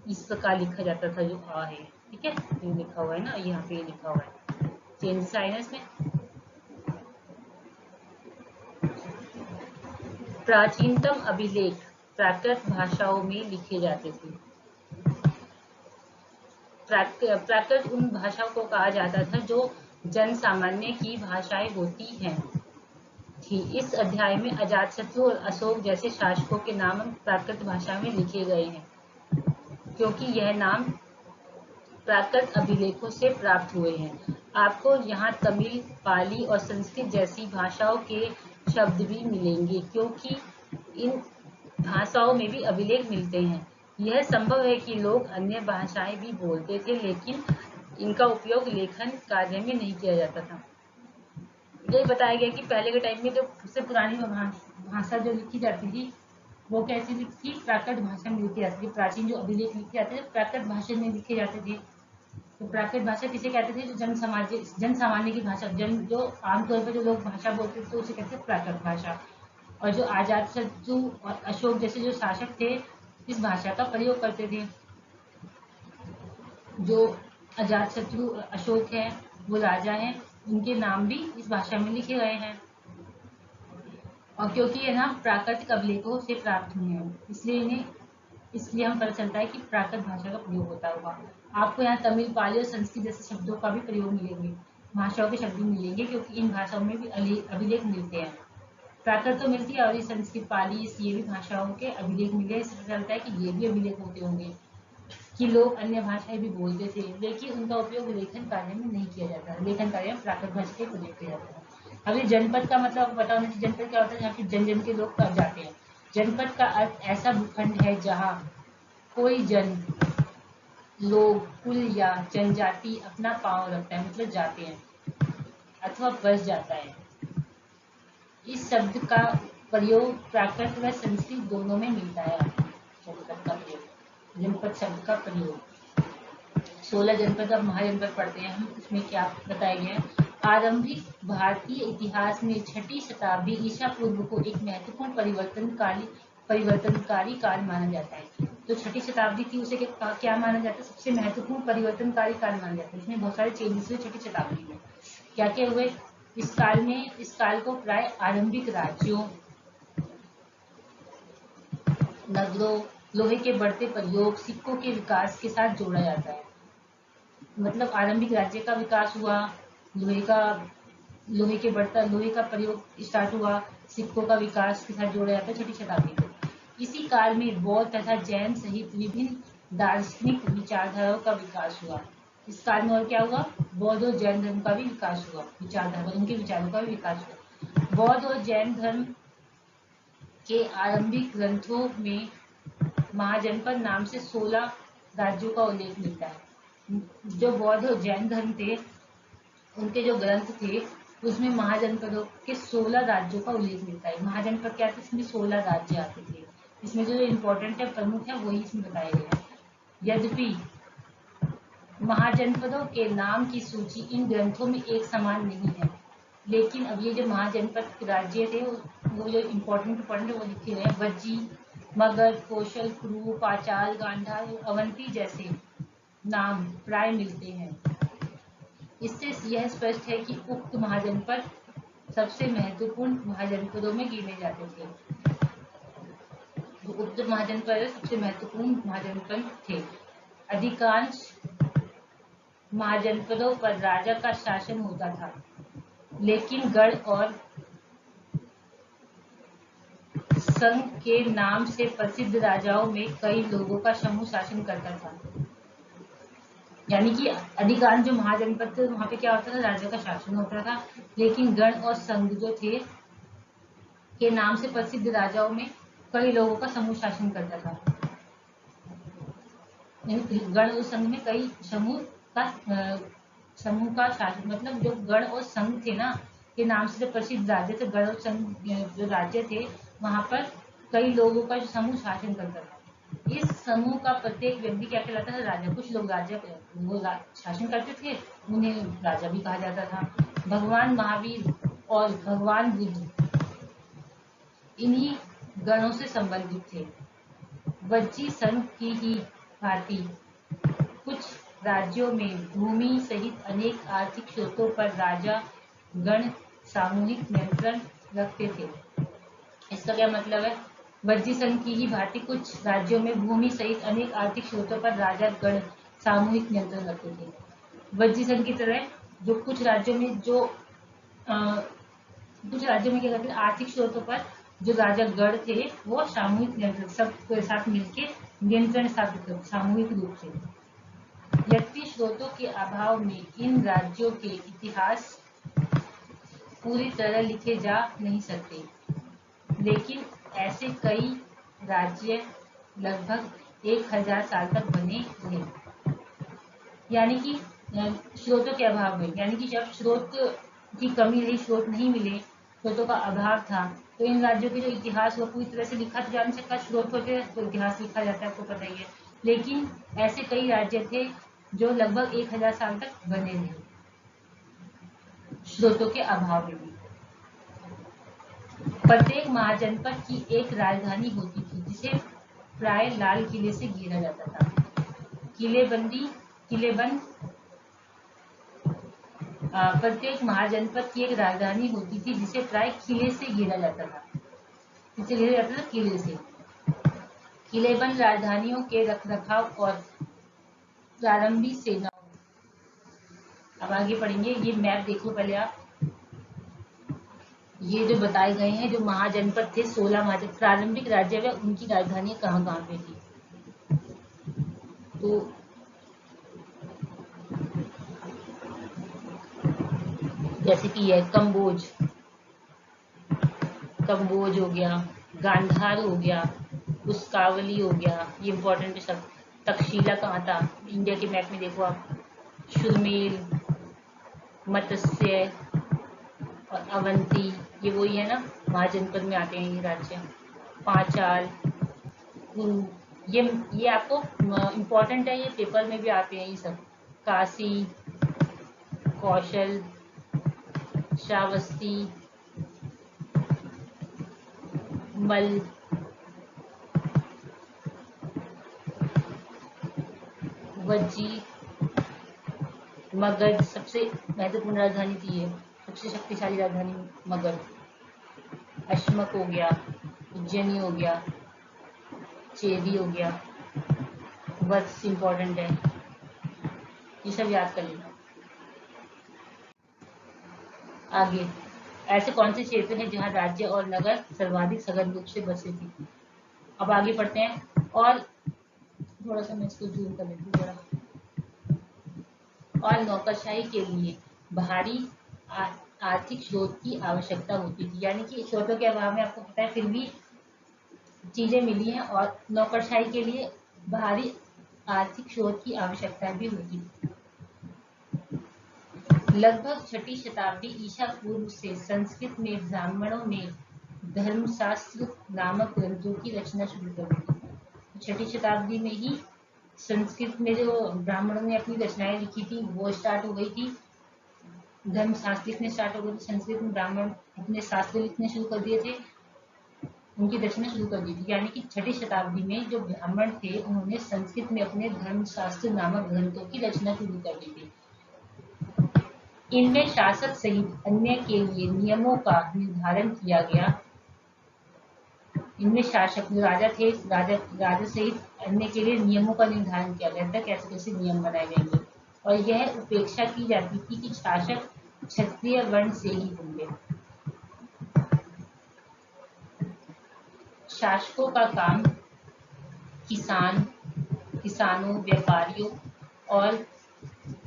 इस प्रकार लिखा जाता था जो आ है, ठीक है, ये लिखा हुआ है ना, यहाँ पे लिखा हुआ है, चेंजेस आए ना इसमें। प्राचीनतम अभिलेख प्राकृत भाषाओं में लिखे जाते थे। प्राकृत उन भाषाओं को कहा जाता था जो जन सामान्य की भाषाएं होती हैं थी। इस अध्याय में अजातशत्रु और अशोक जैसे शासकों के नाम प्राकृत भाषा में लिखे गए हैं, क्योंकि यह नाम प्राकृत अभिलेखों से प्राप्त हुए हैं। आपको यहाँ तमिल, पाली और संस्कृत जैसी भाषाओं के शब्द भी मिलेंगे, क्योंकि इन भाषाओं में भी अभिलेख मिलते हैं। यह संभव है कि लोग अन्य भाषाएं भी बोलते थे, लेकिन इनका उपयोग लेखन कार्य में नहीं किया जाता था। यही बताया गया कि पहले के टाइम में जो सबसे पुरानी भाषा जो लिखी जाती थी वो कैसे लिखी थी? प्राकृत भाषा में लिखी जाती थी। प्राचीन जो अभिलेख लिखे जाते थे प्राकृत भाषा में लिखे जाते थे। तो प्राकृत भाषा किसे कहते थे? जो जन सामान्य की भाषा, जो आमतौर पर जो लोग भाषा बोलते थे तो उसे कहते थे प्राकृत भाषा। और जो अजातशत्रु और अशोक जैसे जो शासक थे इस भाषा का प्रयोग करते थे। जो अजातशत्रु अशोक है वो राजा हैं, उनके नाम भी इस भाषा में लिखे गए हैं। और क्योंकि ये नाम प्राकृतिक अभिलेखों से प्राप्त हुए हैं इसलिए हम पता चलता है कि प्राकृत भाषा का प्रयोग होता होगा। आपको यहाँ तमिल, पाली और संस्कृत जैसे शब्दों का भी प्रयोग मिलेंगे, भाषाओं के शब्द मिलेंगे, क्योंकि इन भाषाओं में भी अभिलेख मिलते हैं। प्राकृत तो मिलती है और ये संस्कृत, पाली ये भी भाषाओं के अभिलेख मिले। इससे पता चलता है कि ये भी अभिलेख होते होंगे कि लोग अन्य भाषाएं भी बोलते थे, लेकिन उनका उपयोग लेखन कार्य में नहीं किया जाता। लेखन कार्य में प्राकृत भाषा का प्रयोग किया जाता है। अभी जनपद का मतलब पता होना चाहिए। जनपद क्या होता है? जहाँ पे जन जन के लोग कब जाते हैं। जनपद का अर्थ ऐसा भूखंड है जहाँ कोई जन, लोग, कुल या जनजाति अपना पांव रखता है, मतलब जाते हैं अथवा बस जाता है। इस शब्द का प्रयोग प्राकृत व संस्कृत दोनों में मिलता है। जनपद का प्रयोग, जनपद शब्द का प्रयोग। 16 जनपद अब महाजनपद पढ़ते हैं हम। इसमें क्या बताया गया है? आरंभिक भारतीय इतिहास में 6ठी शताब्दी ईसा पूर्व को एक महत्वपूर्ण परिवर्तनकारी काल माना जाता है। तो 6ठी शताब्दी थी उसे क्या माना जाता है? सबसे महत्वपूर्ण परिवर्तनकारी काल माना जाता है। इसमें बहुत सारे चेंजेस हुए 6ठी शताब्दी में। क्या क्या हुए इस काल को प्राय आरंभिक राज्यों, नगरों, लोहे के बढ़ते प्रयोग, सिक्कों के विकास के साथ जोड़ा जाता है। मतलब आरंभिक राज्य का विकास हुआ, लोहे का प्रयोग स्टार्ट हुआ, सिक्कों का विकास के साथ जोड़ा जाता है 6ठी शताब्दी को। इसी काल में बौद्ध तथा जैन सहित विभिन्न दार्शनिक विचारधाराओं का विकास हुआ। इस काल में और क्या हुआ? बौद्ध और जैन धर्म का भी विकास हुआ, विचारधारा, उनके विचारों का भी विकास हुआ। बौद्ध और जैन धर्म के आरंभिक ग्रंथों में महाजनपद नाम से 16 राज्यों का उल्लेख मिलता है। जो बौद्ध और जैन धर्म थे उनके जो ग्रंथ थे उसमें महाजनपदों के 16 राज्यों का उल्लेख मिलता है। महाजनपद क्या थे? इसमें 16 राज्य आते थे। इसमें जो इम्पोर्टेंट है, प्रमुख है, वही इसमें बताया गया है। यद्यपि महाजनपदों के नाम की सूची इन ग्रंथों में एक समान नहीं है, लेकिन अब ये जो महाजनपद राज्य थे वो जो इम्पोर्टेंट वो लिखे गए हैं। वज्जी, मगध, कौशल, कुरु, पांचाल, गांधार, अवंती जैसे नाम प्राय मिलते हैं। इससे यह स्पष्ट है कि उक्त महाजनपद सबसे महत्वपूर्ण महाजनपदों में गिने जाते थे। उक्त महाजनपद सबसे महत्वपूर्ण महाजनपद थे। अधिकांश महाजनपदों पर राजा का शासन होता था, लेकिन गढ़ और संघ के नाम से प्रसिद्ध राजाओं में कई लोगों का समूह शासन करता था। यानी कि अधिकांश जो महाजनपद थे वहां पे क्या होता था? राजा का शासन होता था, लेकिन गण और संघ जो थे के नाम से प्रसिद्ध राजाओं में कई लोगों का समूह शासन करता था। गण और संघ में कई समूह का शासन, मतलब जो गण और संघ थे ना के नाम से जो प्रसिद्ध राज्य थे, गण और संघ जो राज्य थे वहां पर कई लोगों का जो समूह शासन करता था। इस समूह का प्रत्येक व्यक्ति क्या कहलाता था? राजा। कुछ लोग राजा वो शासन करते थे, उन्हें राजा भी कहा जाता था। भगवान महावीर और भगवान बुद्ध इन्हीं गणों से संबंधित थे। वज्जी संघ की ही भांति कुछ राज्यों में भूमि सहित अनेक आर्थिक स्रोतों पर राजा गण सामूहिक नियंत्रण रखते थे। इसका क्या मतलब है? वज्जी संघ की ही भांति कुछ राज्यों में भूमि सहित अनेक आर्थिक स्रोतों पर राजा गण सामूहिक नियंत्रण रखते थे। वज्जी संघ की तरह जो कुछ राज्यों में क्या करते थे? आर्थिक स्रोतों पर जो राजा गण थे वो सामूहिक नियंत्रण, सबके साथ मिलकर नियंत्रण स्थापित करते सामूहिक रूप से। व्यक्ति स्रोतों के अभाव में इन राज्यों के इतिहास पूरी तरह लिखे जा नहीं सकते, लेकिन ऐसे कई राज्य लगभग 1000 साल तक बने रहे। यानी कि स्रोतों के अभाव में, यानी कि जब स्रोत की कमी रही, स्रोत नहीं मिले, स्रोतों का अभाव था, तो इन राज्यों के जो इतिहास वो पूरी तरह से लिखा तो जा नहीं सकता, स्रोत होते हैं तो इतिहास लिखा जाता है, आपको पता ही है। लेकिन ऐसे कई राज्य थे जो लगभग 1000 साल तक बने रहे स्रोतों के अभाव में भी। प्रत्येक महाजनपद की एक राजधानी होती थी जिसे प्राय लाल किले से घेरा जाता था। किलेबंद प्रत्येक महाजनपद की एक राजधानी होती थी जिसे प्राय किले से घेरा जाता था। किसे घेरा जाता था? किले से। किलेबंद राजधानियों के रखरखाव और प्रारंभिक सेनाओं, अब आगे पढ़ेंगे। ये मैप देखो पहले आप, ये जो बताए गए हैं जो महाजनपद थे, 16 महाजन प्रारंभिक राज्य में उनकी राजधानी कहाँ कहाँ पे थी। तो जैसे कि ये कंबोज हो गया, गांधार हो गया, पुस्कावली हो गया, ये इंपॉर्टेंट सब। तक्षशिला कहाँ था? इंडिया के मैप में देखो आप, शुरमेल, मत्स्य और अवंती, ये वही है ना, महाजनपद में आते हैं ये राज्य। पांचाल, कुरु, ये आपको इम्पोर्टेंट है, ये पेपर में भी आते हैं ये सब। काशी, कौशल, श्रावस्ती, मल, वज्जी, मगध, सबसे महत्वपूर्ण राजधानी थी ये, सबसे शक्तिशाली राजधानी मगध। अश्मक हो गया, उज्जैनी हो गया, चेदी हो गया, वर्ष इंपॉर्टेंट है, ये सब याद कर लेना। आगे, ऐसे कौन से क्षेत्र हैं जहां राज्य और नगर सर्वाधिक सघन रूप से बसे थे? अब आगे पढ़ते हैं, और थोड़ा सा मैं इसको जूम कर लेती हूँ जरा। और नौकरशाही के लिए भारी आर्थिक स्रोत की आवश्यकता होती थी, यानी कि स्रोतों के अभाव में आपको पता है फिर भी चीजें मिली हैं, और नौकरशाही के लिए भारी आर्थिक स्रोत की आवश्यकता भी होती थी। लगभग 6ठी शताब्दी ईसा पूर्व से संस्कृत में ब्राह्मणों ने धर्मशास्त्र नामक ग्रंथों की रचना शुरू कर दी। 6ठी शताब्दी में ही संस्कृत में जो ब्राह्मणों ने अपनी रचनाएं लिखी थी वो स्टार्ट हो गई थी, धर्मशास्त्र लिखने स्टार्ट हो गए थे। संस्कृत में ब्राह्मण अपने शास्त्र लिखने शुरू कर दिए थे, उनकी रचना शुरू कर दी थी, यानी कि 6ठी शताब्दी में जो ब्राह्मण थे उन्होंने संस्कृत में अपने धर्मशास्त्र नामक ग्रंथों की रचना शुरू कर दी थी। इनमें शासक सहित अन्य के लिए नियमों का निर्धारण किया गया। इनमें शासक जो राजा थे, राजा सहित अन्य के लिए नियमों का निर्धारण किया गया था, कैसे कैसे नियम बनाए जाएंगे, और यह उपेक्षा की जाती थी कि शासक क्षत्रिय वर्ण से ही होंगे। शासकों का काम किसानों, व्यापारियों और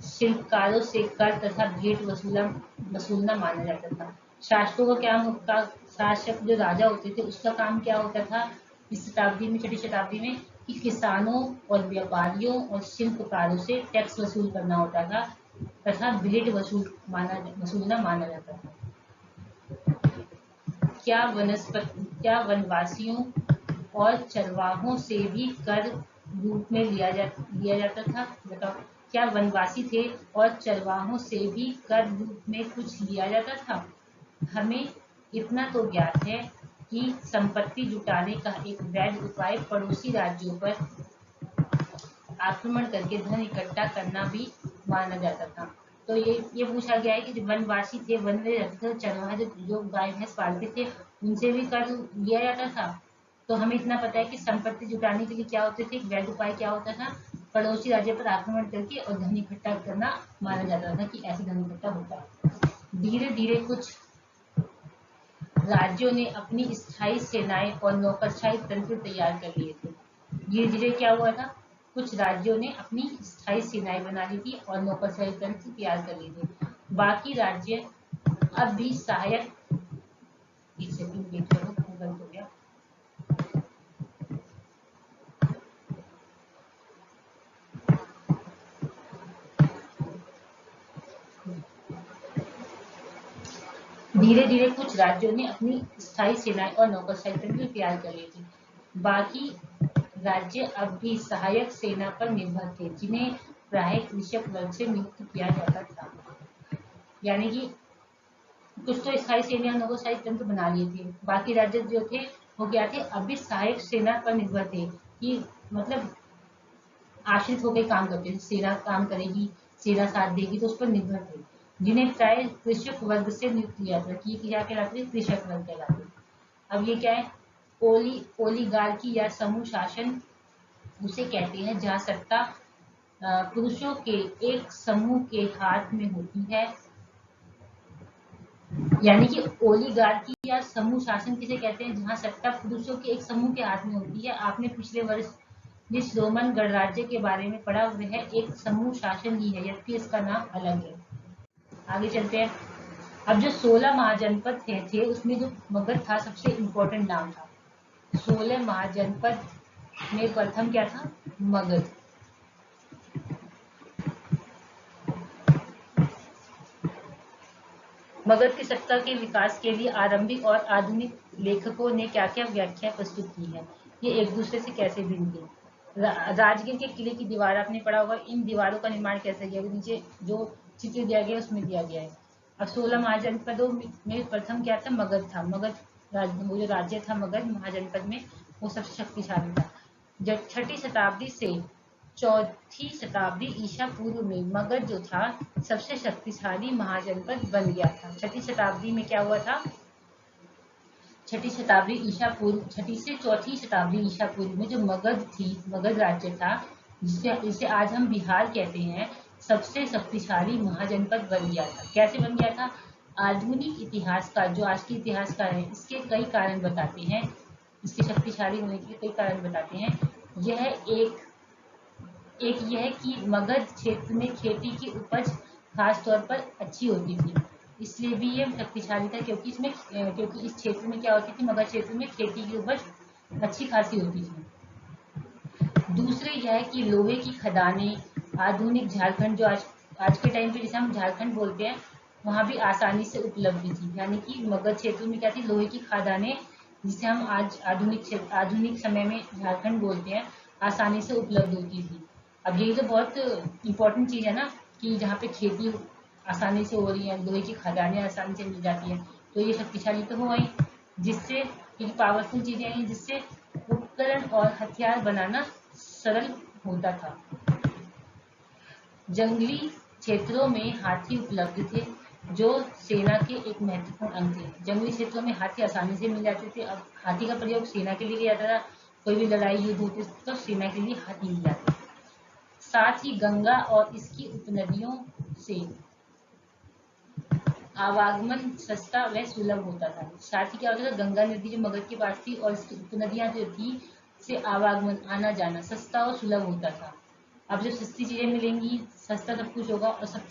शिल्पकारों से कर तथा भेंट वसूलना माना जाता था। शासकों का क्या होता, शासक जो राजा होते थे उसका काम क्या होता था इस शताब्दी में, 6ठी शताब्दी में, कि किसानों और व्यापारियों और शिल्पकारों से टैक्स वसूल करना होता था तथा भेंट वसूलना माना जाता था। क्या वनवासियों और चरवाहों से भी कर रूप में लिया जाता था? बताओ, क्या वनवासी थे और चरवाहों से भी कर रूप में कुछ लिया जाता था? हमें इतना तो ज्ञात है कि संपत्ति जुटाने का एक वैध उपाय पड़ोसी राज्यों पर आक्रमण करके धन इकट्ठा करना भी माना जाता था। तो ये पूछा गया है कि जो वनवासी थे, वन में रहते थे, चरवाहा जो गाय भैंस पालते थे उनसे भी कर लिया जाता था। तो हमें इतना पता है कि संपत्ति जुटाने के लिए क्या होते थे, एक वैध उपाय क्या होता था, पड़ोसी राज्य पर आक्रमण करके और धन इकट्ठा करना माना जाता था कि ऐसे धन इकट्ठा होता है। धीरे धीरे कुछ राज्यों ने अपनी स्थायी सेनाएं और नौकरशाही तंत्र तैयार कर लिए थे। धीरे धीरे क्या हुआ था, कुछ राज्यों ने अपनी स्थायी सेनाएं बना ली थी और नौकरशाही तंत्र तैयार कर लिए थे। बाकी राज्य अब भी सहायक, एक सेकंड वेट करो, गलत हो गया, धीरे धीरे कुछ राज्यों ने अपनी स्थायी सेनाएं और नौकरशाही तंत्र तैयार कर लिए थे। बाकी राज्य अब भी सहायक सेना पर निर्भर थे, जिन्हें प्राय कृषक वर्ग से नियुक्त किया जाता था। यानी कि कुछ तो स्थायी सेना नौकरशाही तंत्र बना लिए थे, बाकी राज्य जो थे वो क्या थे, अब भी सहायक सेना पर निर्भर थे कि मतलब आश्रित होकर काम करते थे, सेना काम करेगी, सेना साथ देगी, तो उस पर निर्भर थे, जिन्हें प्राय कृषक वर्ग से नियुक्त किया था कि क्या कहलाते थे, कृषक वर्ग कहलाते। अब ये क्या है, ओलिगार्की या समूह शासन उसे कहते हैं जहाँ सत्ता पुरुषों के एक समूह के हाथ में होती है। यानी कि ओलिगार्की या समूह शासन किसे कहते हैं, जहाँ सत्ता पुरुषों के एक समूह के हाथ में होती है। आपने पिछले वर्ष जिस रोमन गणराज्य के बारे में पढ़ा वह एक समूह शासन ही है, जबकि इसका नाम अलग है। आगे चलते हैं। अब जो 16 महाजनपद थे उसमें जो मगध था सबसे इम्पोर्टेंट नाम था। 16 महाजनपद में प्रथम क्या था, मगध। मगध की सत्ता के विकास के लिए आरंभिक और आधुनिक लेखकों ने क्या क्या व्याख्या प्रस्तुत की है, ये एक दूसरे से कैसे भिन्न थे। राजगीर के किले की दीवार आपने पढ़ा होगा, इन दीवारों का निर्माण कैसे किया गया, नीचे जो चित्र दिया गया उसमें दिया गया है। अब 16 महाजनपदों में प्रथम क्या था, मगध था। मगध वो जो राज्य था मगध महाजनपद में, वो सबसे शक्तिशाली था। जब 6ठी शताब्दी से 4ठी शताब्दी ईसा पूर्व में मगध जो था सबसे शक्तिशाली महाजनपद बन गया था। 6ठी शताब्दी में क्या हुआ था, 6ठी शताब्दी ईसा पूर्व, 6ठी से 4ठी शताब्दी ईसा पूर्व में जो मगध थी, मगध राज्य था, जिसे आज हम बिहार कहते हैं, सबसे शक्तिशाली महाजनपद बन गया था। कैसे बन गया था, आधुनिक इतिहासकार जो आज के इतिहासकार है इसके कई कारण बताते हैं, इसके शक्तिशाली होने के कई कारण बताते हैं। यह एक यह कि मगध क्षेत्र में खेती की उपज खास तौर पर अच्छी होती थी, इसलिए भी ये शक्तिशाली था, क्योंकि इस क्षेत्र में क्या होती थी, मगध क्षेत्र में खेती की उपज अच्छी खासी होती थी। दूसरे यह कि लोहे की खदानें आधुनिक झारखंड, जो आज के टाइम पे जिसे हम झारखंड बोलते हैं, वहाँ भी आसानी से उपलब्ध थी। यानी कि मगध क्षेत्र में क्या थी, लोहे की खदानें, जिसे हम आज आधुनिक समय में झारखंड बोलते हैं, आसानी से उपलब्ध होती थी। अब यही तो बहुत इम्पोर्टेंट चीज़ है ना, कि जहाँ पे खेती आसानी से हो रही है, लोहे की खदानें आसानी से मिल जाती हैं, तो ये शक्तिशाली तो हुआ ही, जिससे ये पावरफुल चीज़ें हैं, जिससे उपकरण और हथियार बनाना सरल होता था। जंगली क्षेत्रों में हाथी उपलब्ध थे, जो सेना के एक महत्वपूर्ण अंग थे। जंगली क्षेत्रों में हाथी आसानी से मिल जाते थे। अब हाथी का प्रयोग सेना के लिए किया जाता था, कोई भी लड़ाई युद्ध होती तो सेना के लिए हाथी मिल जाते। साथ ही गंगा और इसकी उपनदियों से आवागमन सस्ता व सुलभ होता था। साथ ही क्या होता था, गंगा नदी जो मगध के पास थी और इसकी उपनदियां जो थी, से आवागमन आना जाना सस्ता और सुलभ होता था। अब जब सस्ती चीजें मिलेंगी, सस्ता सब कुछ होगा और सब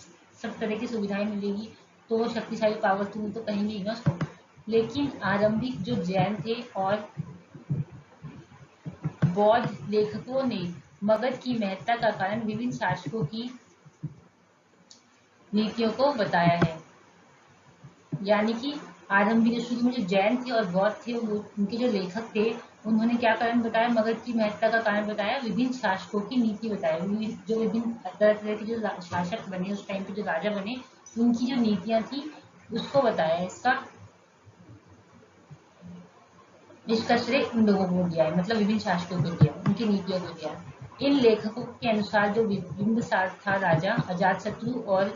तरह की सुविधाएं मिलेगी, तो वो शक्तिशाली पावरफुल तो कहेंगे ही ना उसको। लेकिन आरंभिक जो जैन थे और बौद्ध लेखकों ने मगध की महत्ता का कारण विभिन्न शासकों की नीतियों को बताया है। यानी कि आरंभिक शुरू में जो जैन थे और बौद्ध थे, उनके जो लेखक थे, उन्होंने क्या कारण बताया, मगध की महत्ता का कारण बताया, विभिन्न शासकों की नीति बताया। जो विभिन्न तरह तरह के जो शासक बने उस टाइम पे, जो राजा बने, उनकी जो नीतियां थी उसको बताया। इसका श्रेय उन लोगों को दिया है, मतलब विभिन्न शासकों को दिया, उनकी नीतियों को दिया। इन लेखकों के अनुसार जो बिंबिसार था राजा, अजातशत्रु और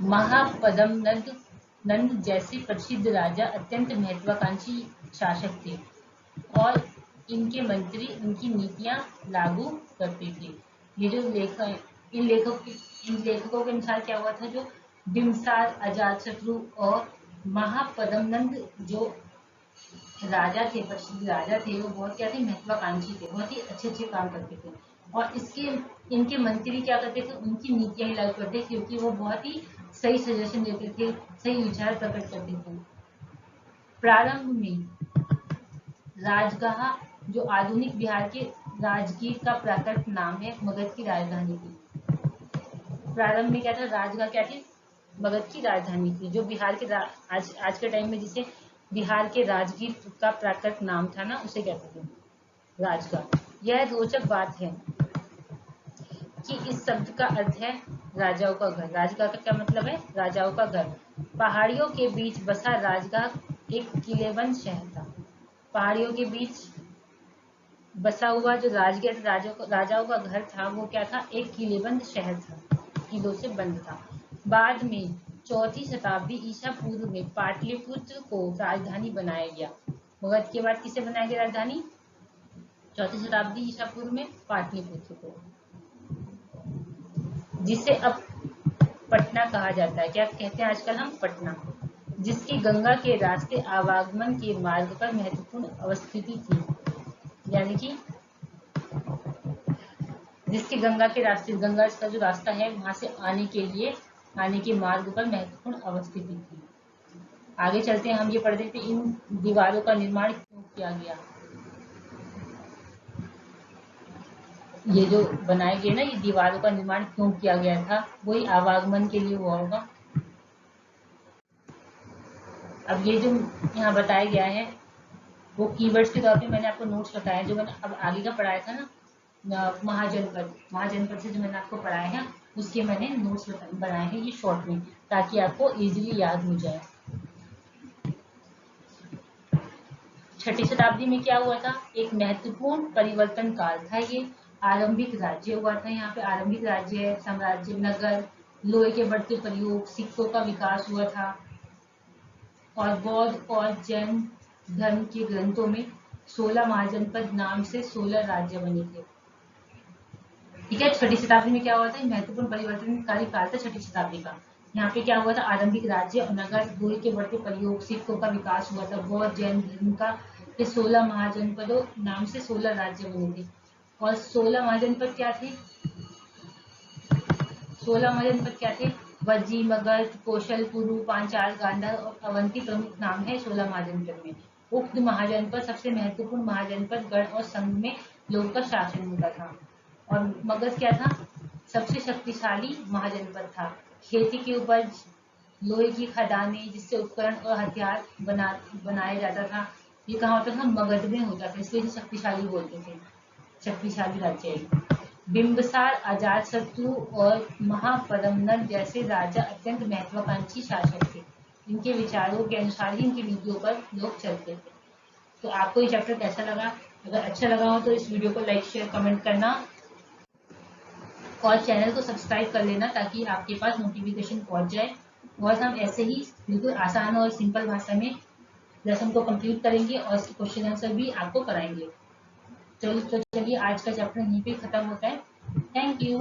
महापद्मनंद जैसे प्रसिद्ध राजा अत्यंत महत्वाकांक्षी शासक थे और इनके मंत्री उनकी नीतियां लागू करते थे। ये जो इन लेखकों के अनुसार क्या हुआ था, जो बिंबिसार, अजातशत्रु और महापद्मनंद जो राजा थे, प्रसिद्ध राजा थे, वो बहुत क्या थे, महत्वाकांक्षी थे, बहुत ही अच्छे अच्छे काम करते थे। और इनके मंत्री क्या करते थे, उनकी नीतियां ही लागू करते, क्योंकि वो बहुत ही सही सजेशन देते थे, सही विचार प्रकट करते थे। प्रारंभ में राजगाह, जो आधुनिक बिहार के राजगीर का प्राकृत नाम है, मगध की राजधानी थी। प्रारंभ में क्या था, राजगाह क्या थी, मगध की राजधानी थी, जो बिहार के आज के टाइम में जिसे बिहार के राजगीर का प्राकृत नाम था ना, उसे कहते थे राजगाह। यह रोचक बात है कि इस शब्द का अर्थ है राजाओं का घर। राजगाह का क्या मतलब है? राजाओं का घर। पहाड़ियों के बीच बसा राजगाह एक किलेबंद शहर था। पहाड़ियों के बीच बसा हुआ जो राजगाह राजाओं का घर था, वो क्या था? एक किलेबंद शहर था, किलों से बंद था। बाद में 4वीं शताब्दी ईसा पूर्व में पाटलिपुत्र को राजधानी बनाया गया। मगध के बाद किसे बनाया गया राजधानी? 4वीं शताब्दी ईसा पूर्व में पाटलिपुत्र को, जिसे अब पटना कहा जाता है। क्या कहते हैं आजकल हम? पटना। जिसकी गंगा के रास्ते आवागमन के मार्ग पर महत्वपूर्ण अवस्थिति थी, यानी कि जिसकी गंगा के रास्ते, गंगा का जो रास्ता है वहां से आने के मार्ग पर महत्वपूर्ण अवस्थिति थी। आगे चलते हैं, हम ये पढ़ देते इन दीवारों का निर्माण क्यों किया गया। ये जो बनाए गए ना, ये दीवारों का निर्माण क्यों किया गया था? वही आवागमन के लिए हुआ होगा। अब ये जो यहाँ बताया गया है वो कीवर्ड्स के तौर पे मैंने आपको नोट्स बताया, जो मैंने अब आगे का पढ़ाया था ना, महाजनपद से जो मैंने आपको पढ़ाया है उसके मैंने नोट्स बनाए हैं ये शॉर्ट में, ताकि आपको इजीली याद हो जाए। 6वीं शताब्दी में क्या हुआ था? एक महत्वपूर्ण परिवर्तन काल था ये। आरंभिक राज्य हुआ था, यहाँ पे आरंभिक राज्य, साम्राज्य, नगर, लोहे के बढ़ते प्रयोग, सिक्कों का विकास हुआ था, और बौद्ध और जैन धर्म के ग्रंथों में 16 महाजनपद नाम से 16 राज्य बने थे। ठीक है, 6वीं शताब्दी में क्या हुआ था? महत्वपूर्ण परिवर्तनकारी काल था 6वीं शताब्दी का। यहाँ पे क्या हुआ था? आरंभिक राज्य और नगर, लोहे के बढ़ते प्रयोग, सिक्कों का विकास हुआ था, बौद्ध जैन धर्म का ये 16 महाजनपदों नाम से 16 राज्य बने थे। और 16 महाजनपद क्या थे? 16 महाजनपद क्या थे? वज्जी, मगध, कौशल, पुरु, पांचाल, गांधार और अवंती प्रमुख नाम है 16 महाजनपद में। उक्त महाजनपद सबसे महत्वपूर्ण महाजनपद, गढ़ और संघ में लोगों का शासन होता था। और मगध क्या था? सबसे शक्तिशाली महाजनपद था। खेती की उपज, लोहे की खदानें जिससे उपकरण और हथियार बनाया जाता था, ये कहाँ होता था? मगध में होता था, इसलिए शक्तिशाली बोलते थे, शक्तिशाली राज्य। बिंबिसार, अजातशत्रु और महापद्मनद जैसे राजा अत्यंत महत्वाकांक्षी शासक थे। इनके विचारों के अनुसार ही इनकी नीतियों पर लोग चलते थे। तो आपको ये चैप्टर कैसा लगा? अगर अच्छा लगा हो तो इस वीडियो को लाइक, शेयर, कमेंट करना और चैनल को सब्सक्राइब कर लेना, ताकि आपके पास नोटिफिकेशन पहुंच जाए। और हम ऐसे ही बिल्कुल आसान और सिंपल भाषा में लेसन को कंप्लीट करेंगे और इसके क्वेश्चन आंसर भी आपको कराएंगे। चलिए आज का चैप्टर यहीं पे खत्म होता है। Thank you.